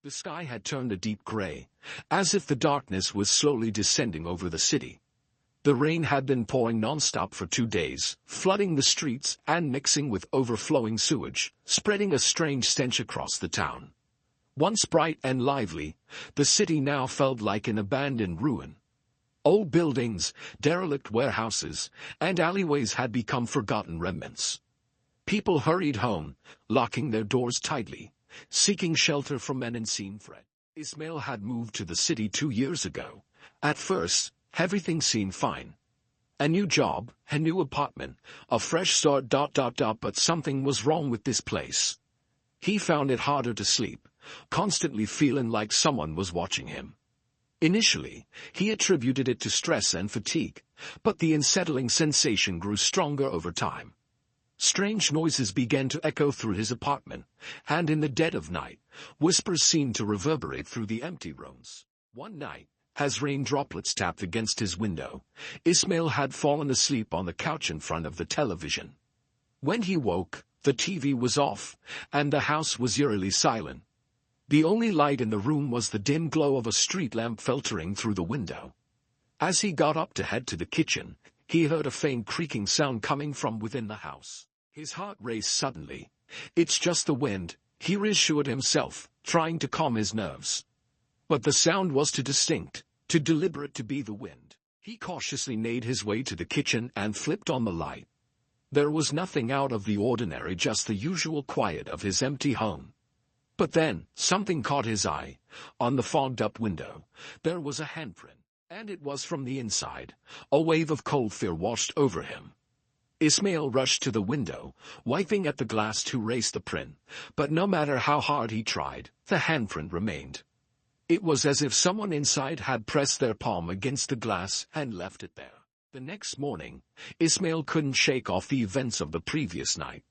The sky had turned a deep gray, as if the darkness was slowly descending over the city. The rain had been pouring non-stop for 2 days, flooding the streets and mixing with overflowing sewage, spreading a strange stench across the town. Once bright and lively, the city now felt like an abandoned ruin. Old buildings, derelict warehouses, and alleyways had become forgotten remnants. People hurried home, locking their doors tightly, seeking shelter from an unseen threat. Ismail had moved to the city 2 years ago. At first, everything seemed fine. A new job, a new apartment, a fresh start. But something was wrong with this place. He found it harder to sleep, constantly feeling like someone was watching him. Initially, he attributed it to stress and fatigue, but the unsettling sensation grew stronger over time. Strange noises began to echo through his apartment, and in the dead of night, whispers seemed to reverberate through the empty rooms. One night, as rain droplets tapped against his window, Ismail had fallen asleep on the couch in front of the television. When he woke, the TV was off, and the house was eerily silent. The only light in the room was the dim glow of a street lamp filtering through the window. As he got up to head to the kitchen, he heard a faint creaking sound coming from within the house. His heart raced suddenly. "It's just the wind," he reassured himself, trying to calm his nerves. But the sound was too distinct, too deliberate to be the wind. He cautiously made his way to the kitchen and flipped on the light. There was nothing out of the ordinary, just the usual quiet of his empty home. But then, something caught his eye. On the fogged-up window, there was a handprint, and it was from the inside. A wave of cold fear washed over him. Ismail rushed to the window, wiping at the glass to erase the print, but no matter how hard he tried, the handprint remained. It was as if someone inside had pressed their palm against the glass and left it there. The next morning, Ismail couldn't shake off the events of the previous night.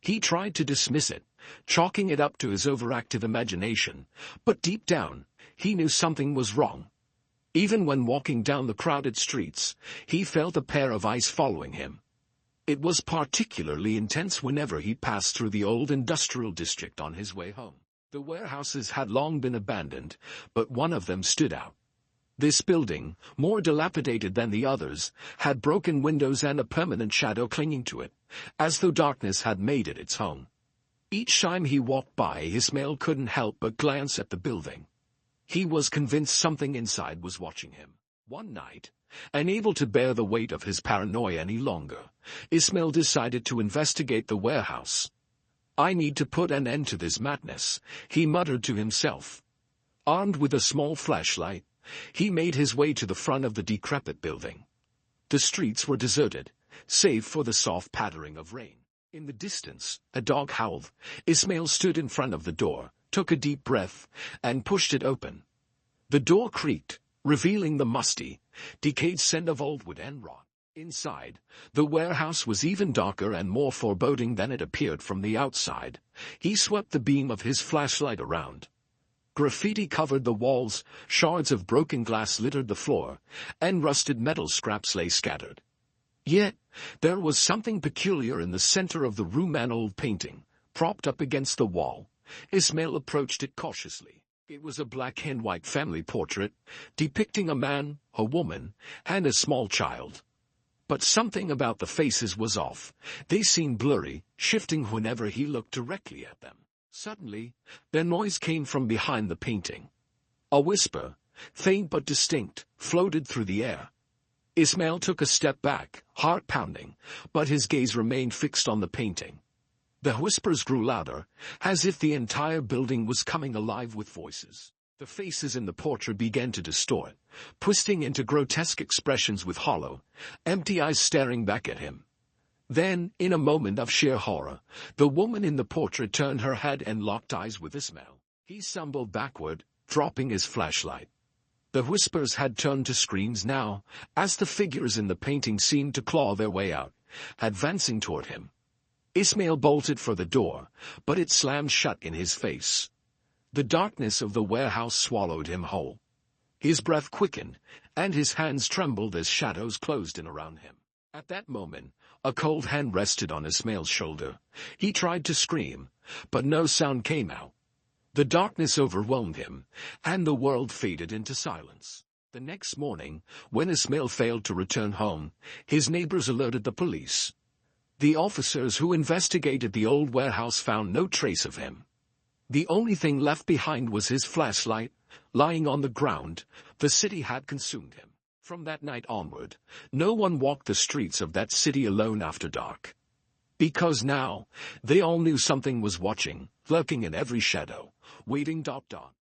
He tried to dismiss it, chalking it up to his overactive imagination, but deep down, he knew something was wrong. Even when walking down the crowded streets, he felt a pair of eyes following him. It was particularly intense whenever he passed through the old industrial district on his way home. The warehouses had long been abandoned, but one of them stood out. This building, more dilapidated than the others, had broken windows and a permanent shadow clinging to it, as though darkness had made it its home. Each time he walked by, Ismail couldn't help but glance at the building. He was convinced something inside was watching him. One night, unable to bear the weight of his paranoia any longer, Ismail decided to investigate the warehouse. "I need to put an end to this madness," he muttered to himself. Armed with a small flashlight, he made his way to the front of the decrepit building. The streets were deserted, save for the soft pattering of rain. In the distance, a dog howled. Ismail stood in front of the door, took a deep breath, and pushed it open. The door creaked, revealing the musty, decayed scent of old wood and rot. Inside, the warehouse was even darker and more foreboding than it appeared from the outside. He swept the beam of his flashlight around. Graffiti covered the walls, shards of broken glass littered the floor, and rusted metal scraps lay scattered. Yet, there was something peculiar in the center of the room, an old painting, propped up against the wall. Ismail approached it cautiously. It was a black and white family portrait, depicting a man, a woman, and a small child. But something about the faces was off. They seemed blurry, shifting whenever he looked directly at them. Suddenly, their noise came from behind the painting. A whisper, faint but distinct, floated through the air. Ismail took a step back, heart pounding, but his gaze remained fixed on the painting. The whispers grew louder, as if the entire building was coming alive with voices. The faces in the portrait began to distort, twisting into grotesque expressions with hollow, empty eyes staring back at him. Then, in a moment of sheer horror, the woman in the portrait turned her head and locked eyes with Ismail. He stumbled backward, dropping his flashlight. The whispers had turned to screams now, as the figures in the painting seemed to claw their way out, advancing toward him. Ismail bolted for the door, but it slammed shut in his face. The darkness of the warehouse swallowed him whole. His breath quickened, and his hands trembled as shadows closed in around him. At that moment, a cold hand rested on Ismail's shoulder. He tried to scream, but no sound came out. The darkness overwhelmed him, and the world faded into silence. The next morning, when Ismail failed to return home, his neighbors alerted the police. The officers who investigated the old warehouse found no trace of him. The only thing left behind was his flashlight, lying on the ground. The city had consumed him. From that night onward, no one walked the streets of that city alone after dark. Because now, they all knew something was watching, lurking in every shadow, waiting.